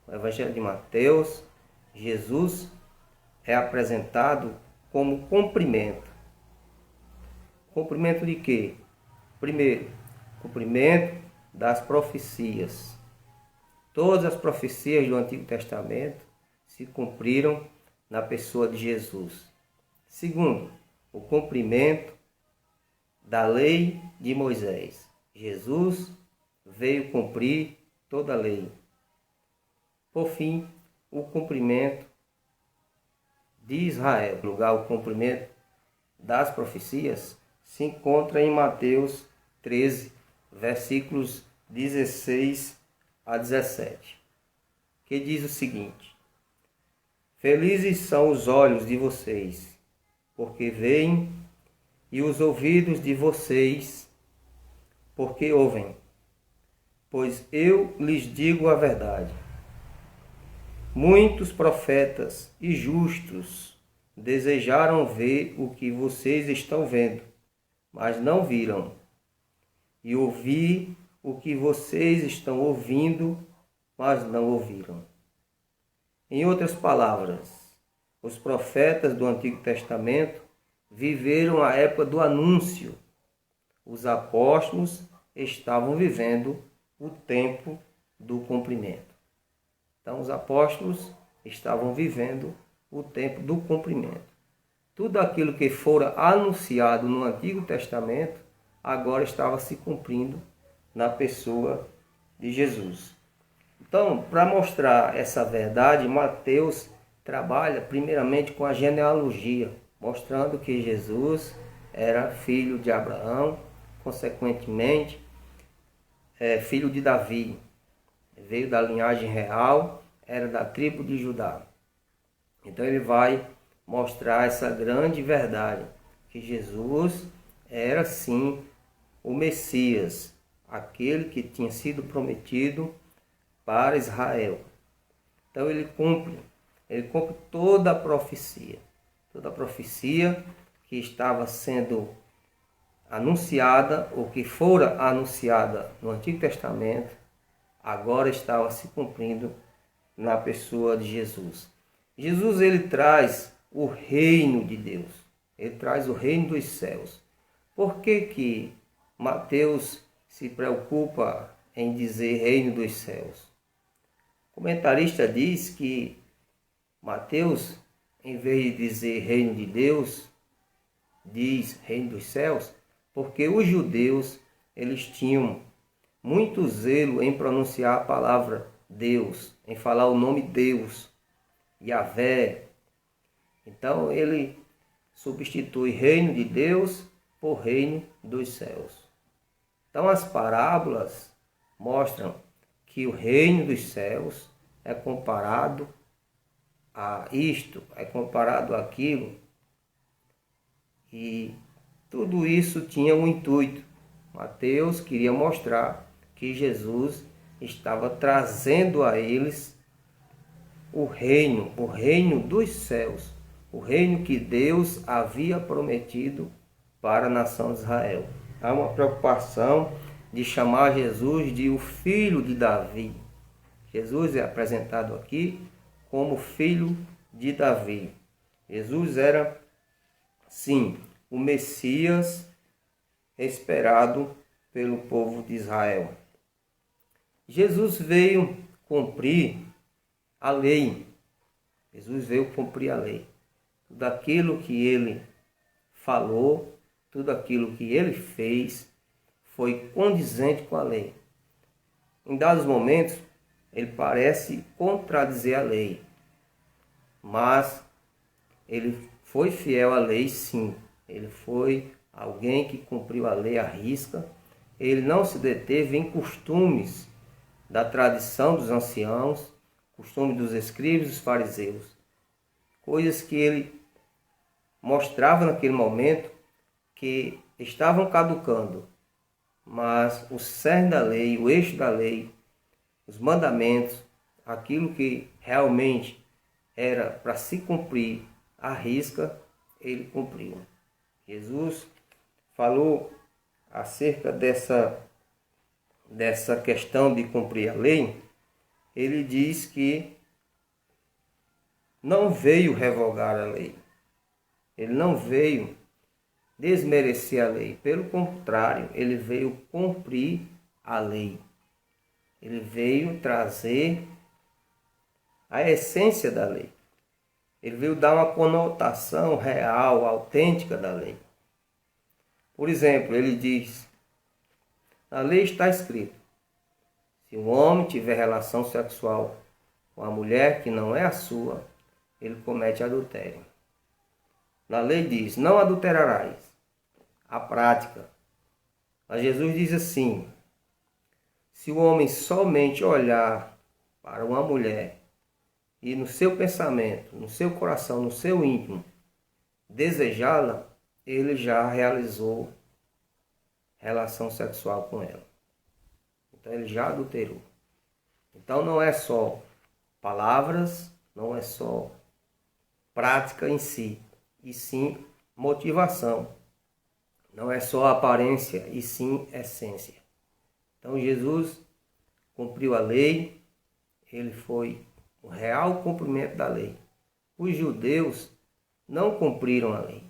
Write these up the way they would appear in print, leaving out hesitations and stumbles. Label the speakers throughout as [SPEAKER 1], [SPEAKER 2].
[SPEAKER 1] no Evangelho de Mateus, Jesus é apresentado como cumprimento. Cumprimento de quê? Primeiro, cumprimento das profecias. Todas as profecias do Antigo Testamento se cumpriram na pessoa de Jesus. Segundo, o cumprimento da lei de Moisés. Jesus veio cumprir toda a lei. Por fim, o cumprimento de Israel. No lugar, o cumprimento das profecias se encontra em Mateus 13, versículos 16 a 17, que diz o seguinte: Felizes são os olhos de vocês, porque veem, e os ouvidos de vocês, porque ouvem. Pois eu lhes digo a verdade. Muitos profetas e justos desejaram ver o que vocês estão vendo, mas não viram, e ouvir o que vocês estão ouvindo, mas não ouviram. Em outras palavras, os profetas do Antigo Testamento viveram a época do anúncio. Os apóstolos estavam vivendo o tempo do cumprimento. Então, os apóstolos estavam vivendo o tempo do cumprimento. Tudo aquilo que fora anunciado no Antigo Testamento, agora estava se cumprindo na pessoa de Jesus. Então, para mostrar essa verdade, Mateus trabalha primeiramente com a genealogia, mostrando que Jesus era filho de Abraão, consequentemente, filho de Davi. Veio da linhagem real, era da tribo de Judá. Então ele vai mostrar essa grande verdade, que Jesus era sim o Messias, aquele que tinha sido prometido para Israel. Então ele cumpre toda a profecia que estava sendo anunciada, ou que fora anunciada no Antigo Testamento, agora estava se cumprindo na pessoa de Jesus. Jesus, ele traz o reino de Deus, ele traz o reino dos céus. Por que Mateus se preocupa em dizer reino dos céus? O comentarista diz que Mateus, em vez de dizer reino de Deus, diz reino dos céus, porque os judeus, eles tinham muito zelo em pronunciar a palavra Deus, em falar o nome Deus, Yahvé. Então ele substitui reino de Deus por reino dos céus. Então as parábolas mostram que o reino dos céus é comparado a isto, é comparado àquilo. E tudo isso tinha um intuito. Mateus queria mostrar que Jesus estava trazendo a eles o reino dos céus, o reino que Deus havia prometido para a nação de Israel. Há uma preocupação de chamar Jesus de o filho de Davi. Jesus é apresentado aqui como filho de Davi. Jesus era, sim, o Messias esperado pelo povo de Israel. Jesus veio cumprir a lei. Jesus veio cumprir a lei. Tudo aquilo que ele falou, tudo aquilo que ele fez, foi condizente com a lei. Em dados momentos, ele parece contradizer a lei, mas ele foi fiel à lei, sim. Ele foi alguém que cumpriu a lei à risca. Ele não se deteve em costumes da tradição dos anciãos, costumes dos escribas e dos fariseus, coisas que ele mostrava naquele momento que estavam caducando, mas o cerne da lei, o eixo da lei, os mandamentos, aquilo que realmente era para se cumprir à risca, ele cumpriu. Jesus falou acerca dessa questão de cumprir a lei ele diz que não veio revogar a lei. Ele não veio desmerecer a lei. Pelo contrário, ele veio cumprir a lei. Ele veio trazer a essência da lei. Ele veio dar uma conotação real, autêntica da lei. Por exemplo, ele diz, na lei está escrito, se um homem tiver relação sexual com a mulher que não é a sua, ele comete adultério. Na lei diz, não adulterarás. A prática. Mas Jesus diz assim, se o homem somente olhar para uma mulher e no seu pensamento, no seu coração, no seu íntimo, desejá-la, ele já realizou relação sexual com ela. Então ele já adulterou. Então não é só palavras, não é só prática em si, e sim motivação. Não é só aparência, e sim essência. Então Jesus cumpriu a lei, ele foi o real cumprimento da lei. Os judeus não cumpriram a lei.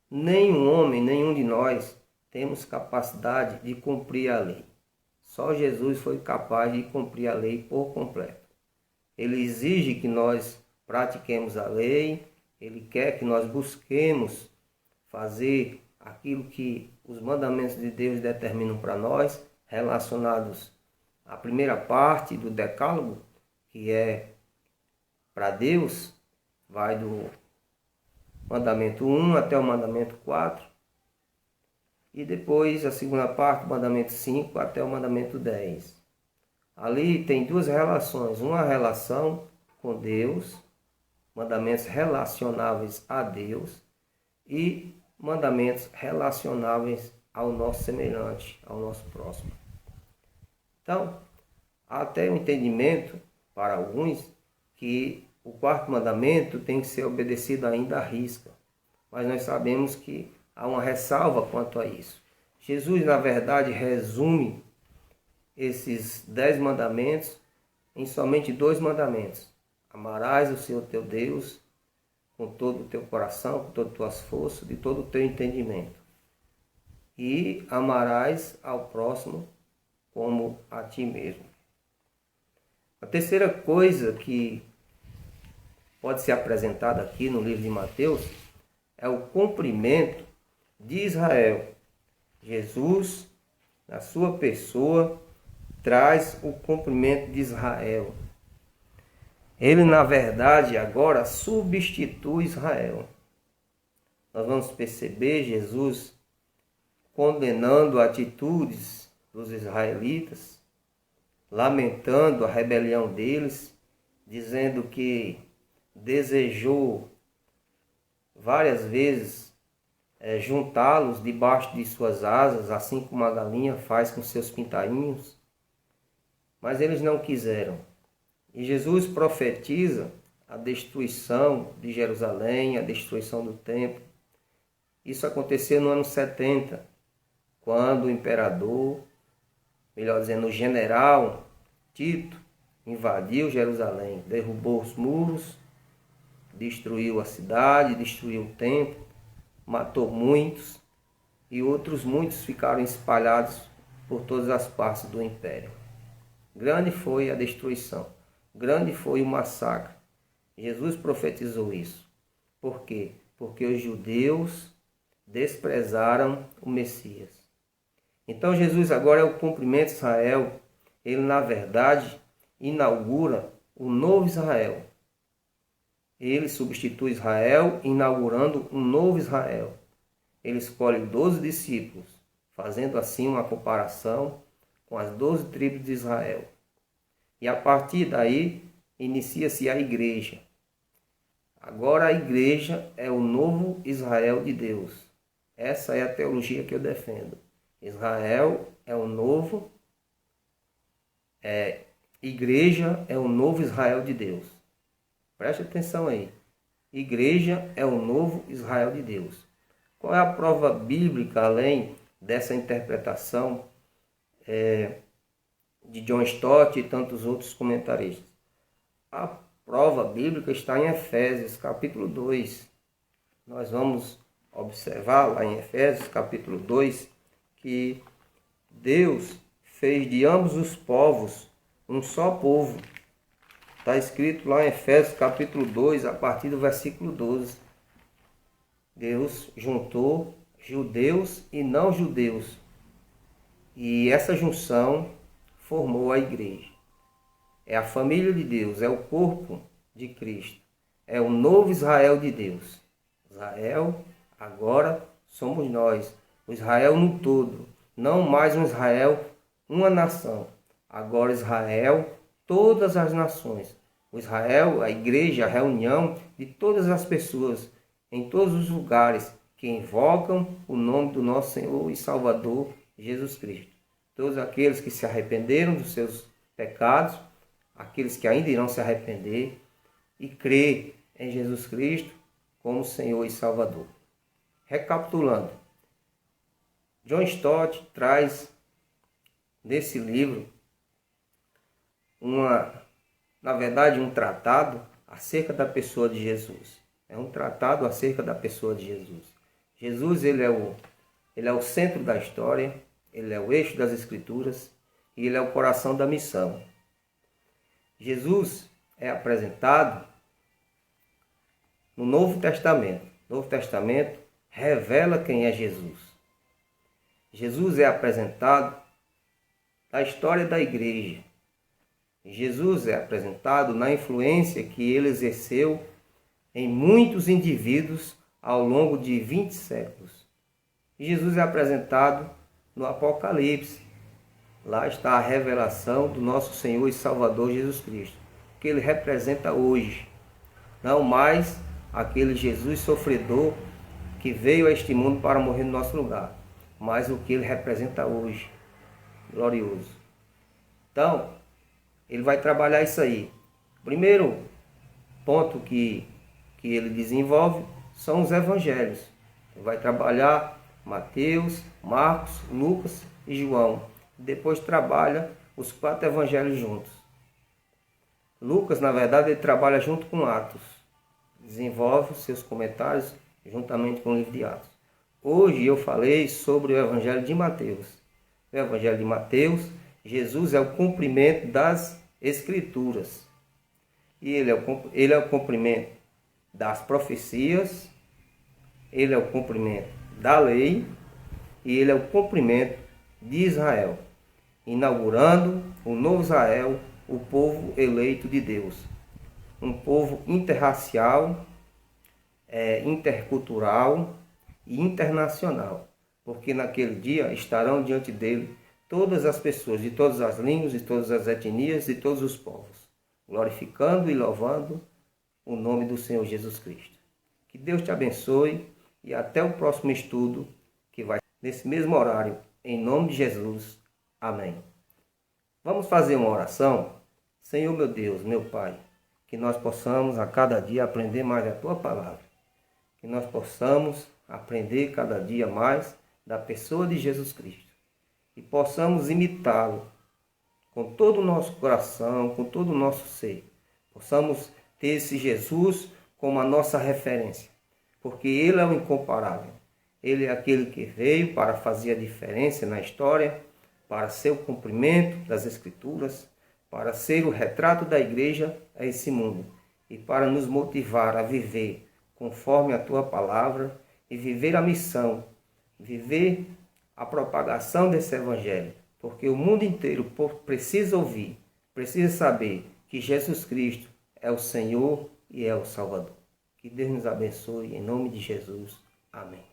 [SPEAKER 1] Nenhum homem, nenhum de nós temos capacidade de cumprir a lei. Só Jesus foi capaz de cumprir a lei por completo. Ele exige que nós pratiquemos a lei, ele quer que nós busquemos fazer aquilo que os mandamentos de Deus determinam para nós, relacionados à primeira parte do decálogo, que é para Deus, vai do mandamento 1 até o mandamento 4, e depois a segunda parte, do mandamento 5 até o mandamento 10. Ali tem duas relações, uma relação com Deus, mandamentos relacionáveis a Deus, e mandamentos relacionáveis ao nosso semelhante, ao nosso próximo. Então, até o entendimento para alguns que o quarto mandamento tem que ser obedecido ainda à risca. Mas nós sabemos que há uma ressalva quanto a isso. Jesus, na verdade, resume esses 10 mandamentos em somente 2 mandamentos. Amarás o Senhor teu Deus com todo o teu coração, com todas as tuas forças, de todo o teu entendimento. E amarás ao próximo como a ti mesmo. A terceira coisa que pode ser apresentada aqui no livro de Mateus é o cumprimento de Israel. Jesus, na sua pessoa, traz o cumprimento de Israel. Ele, na verdade, agora substitui Israel. Nós vamos perceber Jesus condenando atitudes dos israelitas, lamentando a rebelião deles, dizendo que desejou várias vezes juntá-los debaixo de suas asas, assim como a galinha faz com seus pintainhos, mas eles não quiseram. E Jesus profetiza a destruição de Jerusalém, a destruição do templo. Isso aconteceu no ano 70, quando o imperador, melhor dizendo, o general Tito, invadiu Jerusalém, derrubou os muros, destruiu a cidade, destruiu o templo, matou muitos e outros muitos ficaram espalhados por todas as partes do império. Grande foi a destruição, grande foi o massacre. Jesus profetizou isso. Por quê? Porque os judeus desprezaram o Messias. Então Jesus agora é o cumprimento de Israel. Ele, na verdade, inaugura o novo Israel. Ele substitui Israel, inaugurando um novo Israel. Ele escolhe 12 discípulos, fazendo assim uma comparação com as 12 tribos de Israel. E a partir daí, inicia-se a igreja. Agora a igreja é o novo Israel de Deus. Essa é a teologia que eu defendo. Israel é o novo, igreja é o novo Israel de Deus. Preste atenção aí. Igreja é o novo Israel de Deus. Qual é a prova bíblica, além dessa interpretação de John Stott e tantos outros comentaristas. A prova bíblica está em Efésios, capítulo 2. Nós vamos observar lá em Efésios, capítulo 2, que Deus fez de ambos os povos um só povo. Está escrito lá em Efésios, capítulo 2, a partir do versículo 12. Deus juntou judeus e não judeus. E essa junção formou a igreja. É a família de Deus, é o corpo de Cristo. É o novo Israel de Deus. Israel, agora somos nós. O Israel no todo. Não mais um Israel, uma nação. Agora Israel, todas as nações. O Israel, a igreja, a reunião de todas as pessoas, em todos os lugares que invocam o nome do nosso Senhor e Salvador Jesus Cristo. Todos aqueles que se arrependeram dos seus pecados, aqueles que ainda irão se arrepender e crer em Jesus Cristo como Senhor e Salvador. Recapitulando, John Stott traz nesse livro na verdade, um tratado acerca da pessoa de Jesus. É um tratado acerca da pessoa de Jesus. Jesus, ele é o centro da história, ele é o eixo das Escrituras e ele é o coração da missão. Jesus é apresentado no Novo Testamento. O Novo Testamento revela quem é Jesus. Jesus é apresentado na história da igreja. Jesus é apresentado na influência que ele exerceu em muitos indivíduos ao longo de 20 séculos. E Jesus é apresentado no Apocalipse. Lá está a revelação do nosso Senhor e Salvador Jesus Cristo, que ele representa hoje. Não mais aquele Jesus sofredor que veio a este mundo para morrer no nosso lugar, mas o que ele representa hoje, glorioso. Então, ele vai trabalhar isso aí. O primeiro ponto que ele desenvolve são os evangelhos. Ele vai trabalhar Mateus, Marcos, Lucas e João. Depois trabalha os 4 evangelhos juntos. Lucas, na verdade, ele trabalha junto com Atos. Desenvolve os seus comentários juntamente com o livro de Atos. Hoje eu falei sobre o evangelho de Mateus. O evangelho de Mateus, Jesus é o cumprimento das Escrituras. E ele é o cumprimento das profecias, ele é o cumprimento da lei e ele é o cumprimento de Israel, inaugurando o novo Israel, o povo eleito de Deus. Um povo interracial, intercultural e internacional, porque naquele dia estarão diante dele todas as pessoas de todas as línguas, de todas as etnias e todos os povos, glorificando e louvando o nome do Senhor Jesus Cristo. Que Deus te abençoe e até o próximo estudo, que vai nesse mesmo horário, em nome de Jesus. Amém. Vamos fazer uma oração? Senhor meu Deus, meu Pai, que nós possamos a cada dia aprender mais a Tua palavra, que nós possamos aprender cada dia mais da pessoa de Jesus Cristo e possamos imitá-lo com todo o nosso coração, com todo o nosso ser. Possamos ter esse Jesus como a nossa referência, porque Ele é o incomparável. Ele é aquele que veio para fazer a diferença na história, para ser o cumprimento das Escrituras, para ser o retrato da igreja a esse mundo e para nos motivar a viver conforme a Tua palavra e viver a missão, viver a propagação desse evangelho, porque o mundo inteiro precisa ouvir, precisa saber que Jesus Cristo é o Senhor e é o Salvador. Que Deus nos abençoe em nome de Jesus. Amém.